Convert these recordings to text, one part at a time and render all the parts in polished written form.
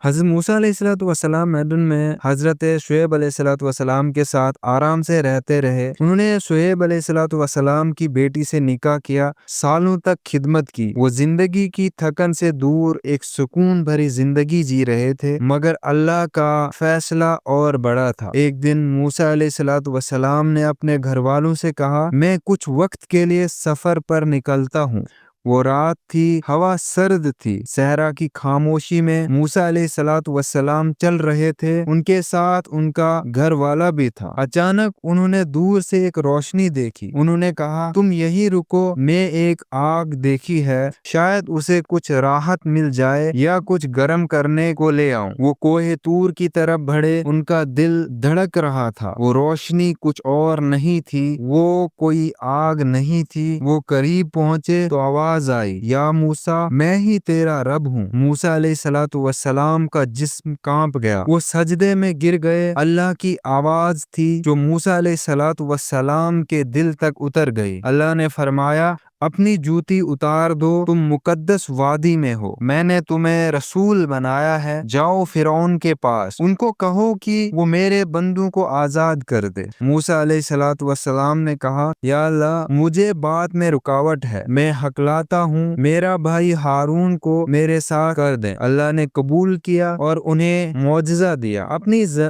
حضرت موسیٰ علیہ السلام میدان میں حضرت شعیب علیہ السلام کے ساتھ آرام سے رہتے رہے۔ انہوں نے شعیب علیہ السلام کی بیٹی سے نکاح کیا، سالوں تک خدمت کی۔ وہ زندگی کی تھکن سے دور ایک سکون بھری زندگی جی رہے تھے، مگر اللہ کا فیصلہ اور بڑا تھا۔ ایک دن موسیٰ علیہ السلام نے اپنے گھر والوں سے کہا، میں کچھ وقت کے لیے سفر پر نکلتا ہوں۔ وہ رات تھی، ہوا سرد تھی، صحرا کی خاموشی میں موسیٰ علیہ السلام چل رہے تھے، ان کے ساتھ ان کا گھر والا بھی تھا۔ اچانک انہوں نے دور سے ایک روشنی دیکھی۔ انہوں نے کہا، تم یہی رکو، میں ایک آگ دیکھی ہے، شاید اسے کچھ راحت مل جائے یا کچھ گرم کرنے کو لے آؤں۔ وہ کوہ طور کی طرف بڑھے، ان کا دل دھڑک رہا تھا۔ وہ روشنی کچھ اور نہیں تھی، وہ کوئی آگ نہیں تھی۔ وہ قریب پہنچے تو آواز آئی، یا موسیٰ، میں ہی تیرا رب ہوں۔ موسیٰ علیہ السلام کا جسم کانپ گیا، وہ سجدے میں گر گئے۔ اللہ کی آواز تھی جو موسیٰ علیہ السلام کے دل تک اتر گئی۔ اللہ نے فرمایا، اپنی جوتی اتار دو، تم مقدس وادی میں ہو، میں نے تمہیں رسول بنایا ہے۔ جاؤ فرعون کے پاس، ان کو کہو کہ وہ میرے بندوں کو آزاد کر دے۔ موسیٰ علیہ السلام نے کہا، یا اللہ، مجھے بات میں رکاوٹ ہے، میں ہکلاتا ہوں، میرا بھائی ہارون کو میرے ساتھ کر دیں۔ اللہ نے قبول کیا اور انہیں معجزہ دیا،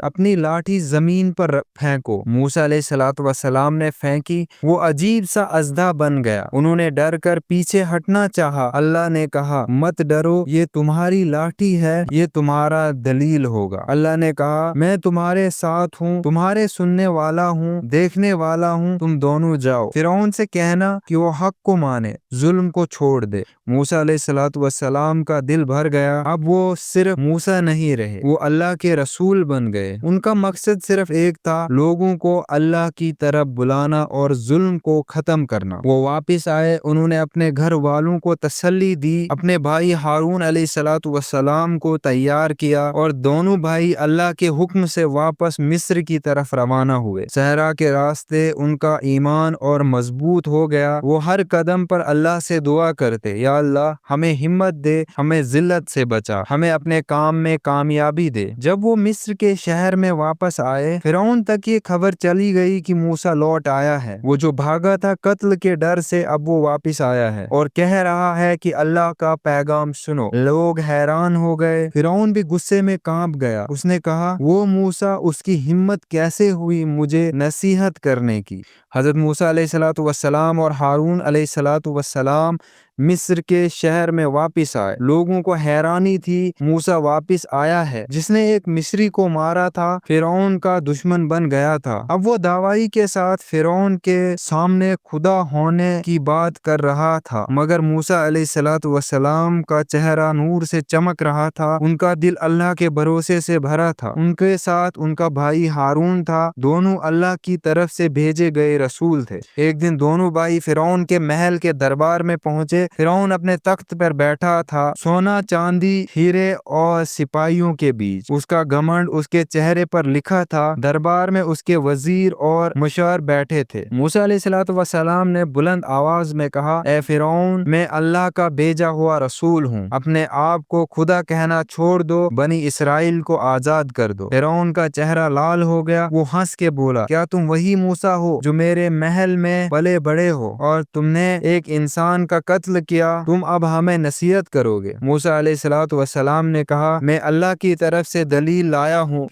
اپنی لاٹھی زمین پر پھینکو۔ موسیٰ علیہ السلام نے پھینکی، وہ عجیب سا اژدہا بن گیا۔ انہوں نے ڈر کر پیچھے ہٹنا چاہا۔ اللہ نے کہا، مت ڈرو، یہ تمہاری لاٹھی ہے، یہ تمہارا دلیل ہوگا۔ اللہ نے کہا، میں تمہارے ساتھ ہوں، تمہارے سننے والا ہوں، دیکھنے والا ہوں، تم دونوں جاؤ۔ فرعون سے کہنا کہ وہ حق کو مانے، ظلم کو چھوڑ دے۔ موسیٰ علیہ السلام کا دل بھر گیا۔ اب وہ صرف موسیٰ نہیں رہے، وہ اللہ کے رسول بن گئے۔ ان کا مقصد صرف ایک تھا، لوگوں کو اللہ کی طرف بلانا اور ظلم کو ختم کرنا۔ وہ واپس آئے، انہوں نے اپنے گھر والوں کو تسلی دی، اپنے بھائی ہارون علیہ السلام کو تیار کیا، اور دونوں بھائی اللہ کے حکم سے واپس مصر کی طرف روانہ ہوئے۔ صحرا کے راستے ان کا ایمان اور مضبوط ہو گیا۔ وہ ہر قدم پر اللہ سے دعا کرتے، یا اللہ، ہمیں ہمت دے، ہمیں ذلت سے بچا، ہمیں اپنے کام میں کامیابی دے۔ جب وہ مصر کے شہر میں واپس آئے، فرعون تک یہ خبر چلی گئی کہ موسیٰ لوٹ آیا ہے۔ وہ جو بھاگا تھا قتل کے ڈر سے، اب وہ واپس آیا ہے اور کہہ رہا ہے کہ اللہ کا پیغام سنو۔ لوگ حیران ہو گئے، فرعون بھی غصے میں کانپ گیا۔ اس نے کہا، وہ موسیٰ، اس کی ہمت کیسے ہوئی مجھے نصیحت کرنے کی؟ حضرت موسیٰ علیہ السلام اور ہارون علیہ السلام مصر کے شہر میں واپس آئے۔ لوگوں کو حیرانی تھی، موسیٰ واپس آیا ہے جس نے ایک مصری کو مارا تھا، فرعون کا دشمن بن گیا تھا۔ اب وہ دعوی کے ساتھ فرعون کے سامنے خدا ہونے کی بات کر رہا تھا، مگر موسیٰ علیہ السلام کا چہرہ نور سے چمک رہا تھا، ان کا دل اللہ کے بھروسے سے بھرا تھا۔ ان کے ساتھ ان کا بھائی ہارون تھا، دونوں اللہ کی طرف سے بھیجے گئے رسول تھے۔ ایک دن دونوں بھائی فرعون کے محل کے دربار میں پہنچے۔ فرعون اپنے تخت پر بیٹھا تھا، سونا، چاندی، ہیرے اور سپاہیوں کے بیچ۔ اس کا گھمنڈ اس کے چہرے پر لکھا تھا۔ دربار میں اس کے وزیر اور مشیر بیٹھے تھے۔ موسیٰ علیہ السلام نے بلند آواز میں کہا، اے فرعون، میں اللہ کا بھیجا ہوا رسول ہوں، اپنے آپ کو خدا کہنا چھوڑ دو، بنی اسرائیل کو آزاد کر دو۔ فرعون کا چہرہ لال ہو گیا، وہ ہنس کے بولا، کیا تم وہی موسیٰ ہو جو میرے محل میں پلے بڑے ہو اور تم نے ایک انسان کا قتل کیا؟ تم اب ہمیں نصیحت کرو گے؟ موسیٰ علیہ السلام نے کہا، میں اللہ کی طرف سے دلیل لایا ہوں۔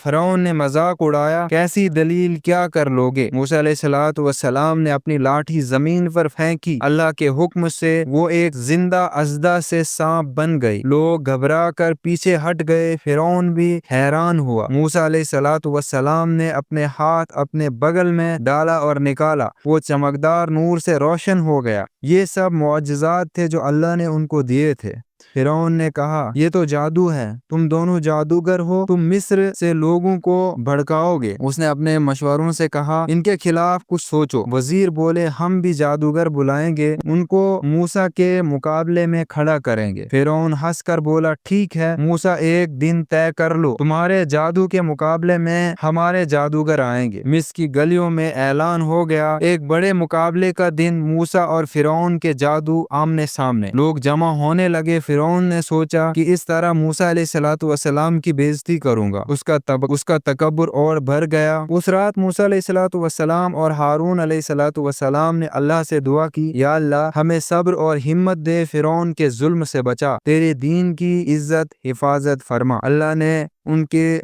فرعون نے مذاق اڑایا، کیسی دلیل، کیا کر لوگے؟ موسیٰ علیہ السلام نے اپنی لاٹھی زمین پر پھینکی، اللہ کے حکم سے وہ ایک زندہ اژدہا سے سانپ بن گئی۔ لوگ گھبرا کر پیچھے ہٹ گئے، فرعون بھی حیران ہوا۔ موسیٰ علیہ السلام نے اپنے ہاتھ اپنے بغل میں ڈالا اور نکالا، وہ چمکدار نور سے روشن ہو گیا۔ یہ سب معجزات تھے جو اللہ نے ان کو دیے تھے۔ فرعون نے کہا، یہ تو جادو ہے، تم دونوں جادوگر ہو، تم مصر سے لوگوں کو بھڑکاؤ گے۔ اس نے اپنے مشوروں سے کہا، ان کے خلاف کچھ سوچو۔ وزیر بولے، ہم بھی جادوگر بلائیں گے، ان کو موسیٰ کے مقابلے میں کھڑا کریں گے۔ فرعون ہنس کر بولا، ٹھیک ہے، موسیٰ، ایک دن طے کر لو، تمہارے جادو کے مقابلے میں ہمارے جادوگر آئیں گے۔ مصر کی گلیوں میں اعلان ہو گیا، ایک بڑے مقابلے کا دن، موسیٰ اور فرعون کے جادو آمنے سامنے۔ لوگ جمع ہونے لگے۔ فرعون نے سوچا کہ اس طرح موسیٰ علیہ الصلوۃ والسلام کی بےعزتی کروں گا۔ اس کا تکبر اور بڑھ گیا۔ اس رات موسیٰ علیہ الصلوۃ والسلام اور ہارون علیہ الصلوۃ والسلام نے اللہ سے دعا کی، یا اللہ ہمیں صبر اور ہمت دے، فرعون کے ظلم سے بچا، تیرے دین کی عزت حفاظت فرما۔ اللہ نے ان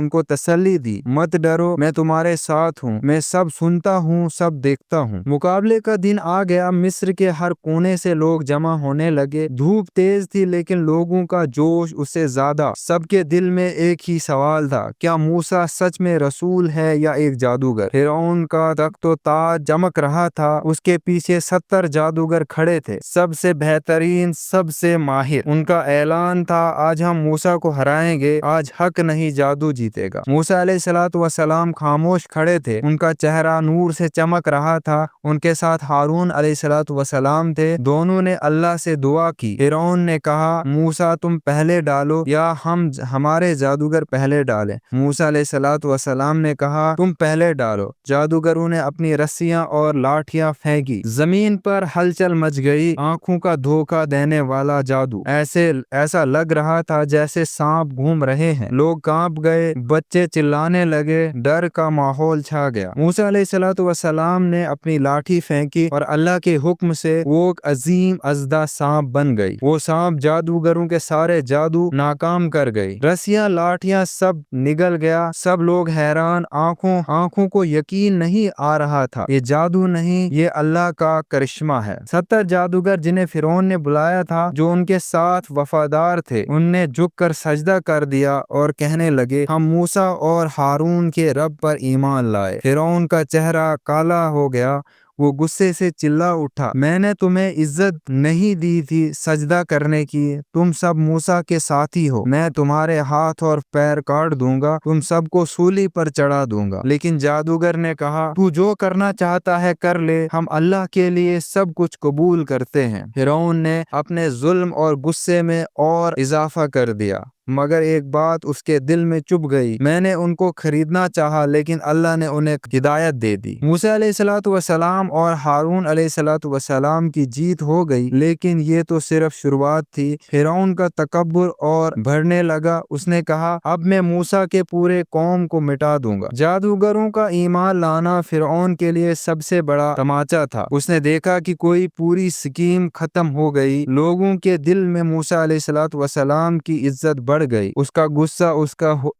کو تسلی دی، مت ڈرو، میں تمہارے ساتھ ہوں، میں سب سنتا ہوں، سب دیکھتا ہوں۔ مقابلے کا دن آ گیا۔ مصر کے ہر کونے سے لوگ جمع ہونے لگے۔ دھوپ تیز تھی لیکن لوگوں کا جوش اس سے زیادہ۔ سب کے دل میں ایک ہی سوال تھا، کیا موسیٰ سچ میں رسول ہے یا ایک جادوگر؟ فرعون کا تخت و تاج چمک رہا تھا، اس کے پیچھے 70 جادوگر کھڑے تھے، سب سے بہترین، سب سے ماہر۔ ان کا اعلان تھا، آج ہم موسیٰ کو ہرائیں گے، آج حق نہیں جادو جیتے گا۔ موسیٰ علیہ الصلوۃ والسلام خاموش کھڑے تھے، ان کا چہرہ نور سے چمک رہا تھا۔ ان کے ساتھ ہارون علیہ الصلوۃ والسلام تھے، دونوں نے اللہ سے دعا کی۔ فرعون نے کہا، موسیٰ تم پہلے ڈالو یا ہم ہمارے جادوگر پہلے ڈالیں؟ موسیٰ علیہ الصلوۃ والسلام نے کہا، تم پہلے ڈالو۔ جادوگروں نے اپنی رسیاں اور لاٹھیاں پھینکی، زمین پر ہلچل مچ گئی۔ آنکھوں کا دھوکہ دینے والا جادو، ایسا لگ رہا تھا جیسے سانپ گھوم رہے ہیں۔ لوگ کانپ گئے، بچے چلانے لگے، ڈر کا ماحول چھا گیا۔ موسیٰ علیہ الصلوۃ والسلام نے اپنی لاٹھی پھینکی اور اللہ کے حکم سے وہ ایک عظیم اژدہا سانپ بن گئی۔ وہ سانپ جادوگروں کے سارے جادو ناکام کر گئی۔ رسیاں، لاٹھیاں سب نگل گیا۔ سب لوگ حیران، آنکھوں کو یقین نہیں آ رہا تھا۔ یہ جادو نہیں، یہ اللہ کا کرشمہ ہے۔ 70 جادوگر جنہیں فرعون نے بلایا تھا، جو ان کے ساتھ وفادار تھے، ان نے جھک کر سجدہ کر دیا اور کہنے لگے، ہم موسیٰ اور ہارون کے رب پر ایمان لائے۔ فرعون کا چہرہ کالا ہو گیا، وہ غصے سے چلا اٹھا، میں نے تمہیں عزت نہیں دی تھی سجدہ کرنے کی، تم سب موسیٰ کے ساتھی ہو، میں تمہارے ہاتھ اور پیر کاٹ دوں گا، تم سب کو سولی پر چڑھا دوں گا۔ لیکن جادوگر نے کہا، تو جو کرنا چاہتا ہے کر لے، ہم اللہ کے لیے سب کچھ قبول کرتے ہیں۔ فرعون نے اپنے ظلم اور غصے میں اور اضافہ کر دیا، مگر ایک بات اس کے دل میں چپ گئی، میں نے ان کو خریدنا چاہا لیکن اللہ نے انہیں ہدایت دے دی۔ موسیٰ علیہ الصلوۃ والسلام اور ہارون علیہ الصلوۃ والسلام کی جیت ہو گئی، لیکن یہ تو صرف شروعات تھی۔ فرعون کا تکبر اور بڑھنے لگا۔ اس نے کہا، اب میں موسیٰ کے پورے قوم کو مٹا دوں گا۔ جادوگروں کا ایمان لانا فرعون کے لیے سب سے بڑا تماچا تھا۔ اس نے دیکھا کہ کوئی پوری اسکیم ختم ہو گئی۔ لوگوں کے دل میں موسیٰ علیہ الصلوۃ والسلام کی عزت بڑھ گئی۔ اس کا غصہ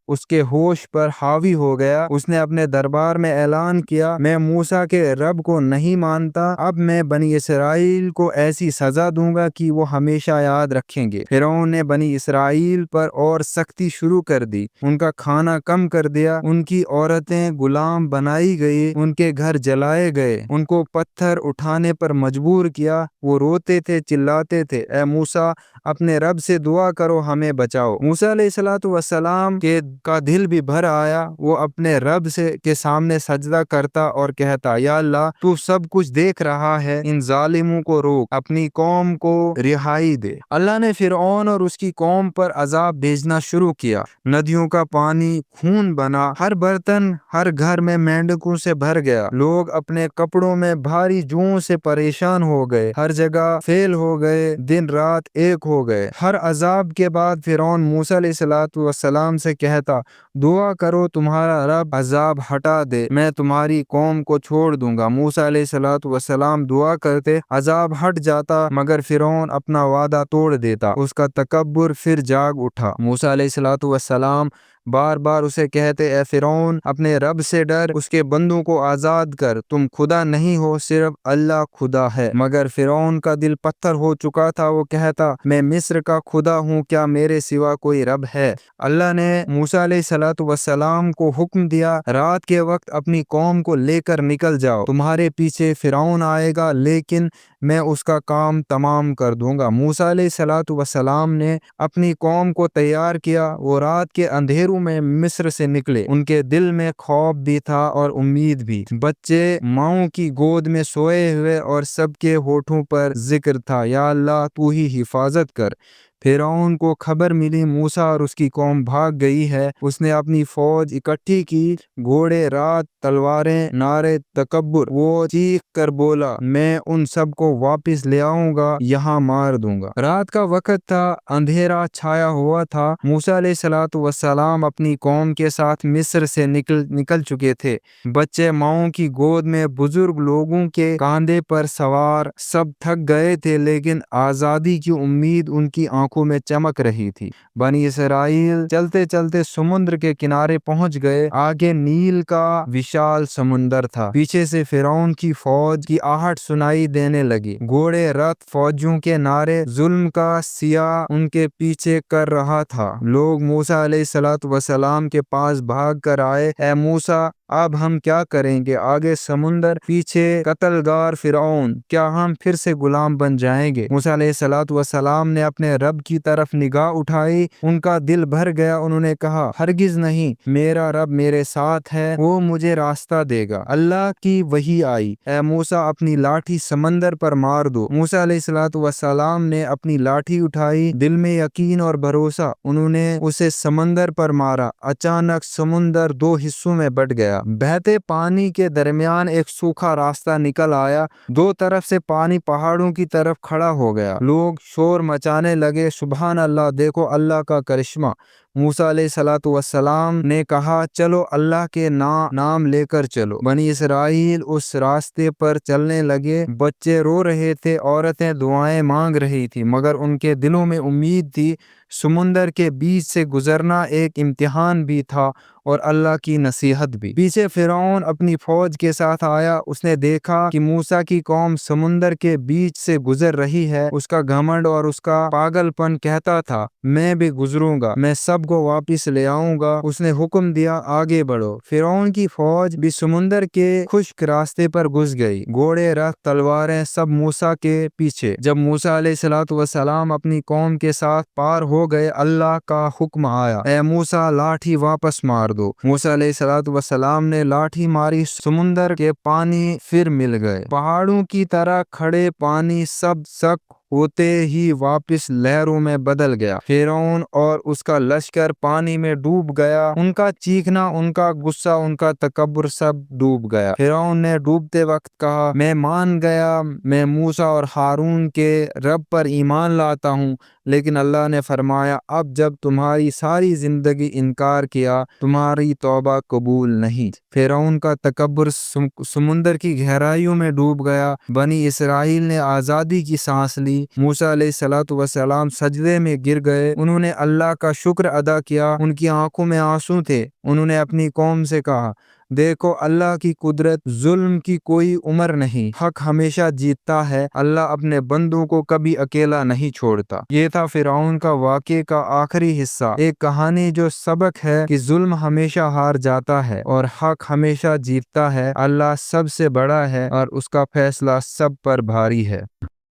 اس کے ہوش پر حاوی ہو گیا۔ اس نے اپنے دربار میں اعلان کیا، میں موسیٰ کے رب کو نہیں مانتا، اب میں بنی اسرائیل کو ایسی سزا دوں گا کہ وہ ہمیشہ یاد رکھیں گے۔ فرعون نے بنی اسرائیل پر اور سختی شروع کر دی، ان کا کھانا کم کر دیا، ان کی عورتیں غلام بنائی گئی، ان کے گھر جلائے گئے، ان کو پتھر اٹھانے پر مجبور کیا۔ وہ روتے تھے، چلاتے تھے، اے موسیٰ اپنے رب سے دعا کرو، ہمیں بچاؤ۔ موسیٰ علیہ الصلوۃ والسلام کا دل بھی بھر آیا۔ وہ اپنے رب کے سامنے سجدہ کرتا اور کہتا، یا اللہ تو سب کچھ دیکھ رہا ہے، ان ظالموں کو روک، اپنی قوم کو رہائی دے۔ اللہ نے فرعون اور اس کی قوم پر عذاب بھیجنا شروع کیا۔ ندیوں کا پانی خون بنا، ہر برتن، ہر گھر میں مینڈکوں سے بھر گیا۔ لوگ اپنے کپڑوں میں بھاری جوؤں سے پریشان ہو گئے، ہر جگہ فیل ہو گئے، دن رات ایک ہو گئے۔ ہر عذاب کے بعد فرعون موسیٰ علیہ الصلوۃ والسلام سے کہتا، دعا کرو تمہارا رب عذاب ہٹا دے، میں تمہاری قوم کو چھوڑ دوں گا۔ موسیٰ علیہ الصلوۃ والسلام دعا کرتے، عذاب ہٹ جاتا، مگر فرعون اپنا وعدہ توڑ دیتا۔ اس کا تکبر پھر جاگ اٹھا۔ موسیٰ علیہ الصلوۃ والسلام بار بار اسے کہتے، اے فرعون اپنے رب سے ڈر، اس کے بندوں کو آزاد کر، تم خدا نہیں ہو، صرف اللہ خدا ہے۔ مگر فرعون کا دل پتھر ہو چکا تھا، وہ کہتا، میں مصر کا خدا ہوں، کیا میرے سوا کوئی رب ہے؟ اللہ نے موسیٰ علیہ الصلوۃ والسلام کو حکم دیا، رات کے وقت اپنی قوم کو لے کر نکل جاؤ، تمہارے پیچھے فرعون آئے گا لیکن میں اس کا کام تمام کر دوں گا۔ موسیٰ علیہ الصلوۃ والسلام نے اپنی قوم کو تیار کیا۔ وہ رات کے اندھیروں میں مصر سے نکلے، ان کے دل میں خوف بھی تھا اور امید بھی۔ بچے ماؤں کی گود میں سوئے ہوئے اور سب کے ہونٹوں پر ذکر تھا، یا اللہ تو ہی حفاظت کر، فرعون کو خبر ملی موسیٰ اور اس کی قوم بھاگ گئی ہے۔ اس نے اپنی فوج اکٹھی کی، گھوڑے، رات، تلواریں، نعرے تکبر۔ وہ چیخ کر بولا، میں ان سب کو واپس لے آؤں گا، یہاں مار دوں گا۔ رات کا وقت تھا، اندھیرا چھایا ہوا تھا۔ موسیٰ علیہ السلام اپنی قوم کے ساتھ مصر سے نکل چکے تھے۔ بچے ماؤں کی گود میں، بزرگ لوگوں کے کاندھے پر سوار، سب تھک گئے تھے، لیکن آزادی کی امید ان کی آنکھوں میں چمک رہی تھی۔ بنی اسرائیل چلتے چلتے سمندر کے کنارے پہنچ گئے۔ آگے نیل کا وشال سمندر تھا، پیچھے سے فرعون کی فوج کی آہٹ سنائی دینے لگی۔ گھوڑے، رتھ، فوجیوں کے نعرے، ظلم کا سایہ ان کے پیچھے کر رہا تھا۔ لوگ موسیٰ علیہ السلام کے پاس بھاگ کر آئے، اے موسیٰ، اب ہم کیا کریں گے؟ آگے سمندر، پیچھے قتل گار فرعون، کیا ہم پھر سے غلام بن جائیں گے؟ موسیٰ علیہ السلام نے اپنے رب کی طرف نگاہ اٹھائی، ان کا دل بھر گیا۔ انہوں نے کہا، ہرگز نہیں، میرا رب میرے ساتھ ہے، وہ مجھے راستہ دے گا۔ اللہ کی وحی آئی، اے موسیٰ، اپنی لاٹھی سمندر پر مار دو۔ موسیٰ علیہ السلام نے اپنی لاٹھی اٹھائی، دل میں یقین اور بھروسہ، انہوں نے اسے سمندر پر مارا۔ اچانک سمندر دو حصوں میں بٹ گیا۔ بہتے پانی کے درمیان ایک سوکھا راستہ نکل آیا، دو طرف سے پانی پہاڑوں کی طرف کھڑا ہو گیا۔ لوگ شور مچانے لگے، سبحان اللہ، دیکھو اللہ کا کرشمہ۔ موسیٰ علیہ السلام نے کہا، چلو اللہ کے نام لے کر چلو۔ بنی اسرائیل اس راستے پر چلنے لگے۔ بچے رو رہے تھے، عورتیں دعائیں مانگ رہی تھی، مگر ان کے دلوں میں امید تھی۔ سمندر کے بیچ سے گزرنا ایک امتحان بھی تھا اور اللہ کی نصیحت بھی۔ پیچھے فرعون اپنی فوج کے ساتھ آیا۔ اس نے دیکھا کہ موسیٰ کی قوم سمندر کے بیچ سے گزر رہی ہے۔ اس کا گھمنڈ اور اس کا پاگل پن کہتا تھا، میں بھی گزروں گا، میں سب کو واپس لے آؤں گا۔ اس نے حکم دیا، آگے بڑھو۔ فرعون کی فوج بھی سمندر کے خشک راستے پر گھس گئی، گھوڑے، رتھ، تلواریں، سب موسیٰ کے پیچھے۔ جب موسیٰ علیہ السلام اپنی قوم کے ساتھ پار ہو گئے، اللہ کا حکم آیا، اے موسیٰ، لاٹھی واپس مار دو۔ موسیٰ علیہ السلام نے لاٹھی ماری، سمندر کے پانی پھر مل گئے، پہاڑوں کی طرح کھڑے پانی سب سخت ہوتے ہی واپس لہروں میں بدل گیا۔ فرعون اور اس کا لشکر پانی میں ڈوب گیا، ان کا چیخنا، ان کا غصہ، ان کا تکبر سب ڈوب گیا۔ فرعون نے ڈوبتے وقت کہا، میں مان گیا، میں موسیٰ اور ہارون کے رب پر ایمان لاتا ہوں۔ لیکن اللہ نے فرمایا، اب جب تمہاری ساری زندگی انکار کیا، تمہاری توبہ قبول نہیں۔ فرعون کا تکبر سمندر کی گہرائیوں میں ڈوب گیا۔ بنی اسرائیل نے آزادی کی سانس لی۔ موسیٰ علیہ السلام سجدے میں گر گئے، انہوں نے اللہ کا شکر ادا کیا، ان کی آنکھوں میں آنسو تھے۔ انہوں نے اپنی قوم سے کہا، دیکھو اللہ کی قدرت، ظلم کی کوئی عمر نہیں، حق ہمیشہ جیتتا ہے، اللہ اپنے بندوں کو کبھی اکیلا نہیں چھوڑتا۔ یہ تھا فرعون کا واقعے کا آخری حصہ، ایک کہانی جو سبق ہے کہ ظلم ہمیشہ ہار جاتا ہے اور حق ہمیشہ جیتتا ہے۔ اللہ سب سے بڑا ہے اور اس کا فیصلہ سب پر بھاری ہے۔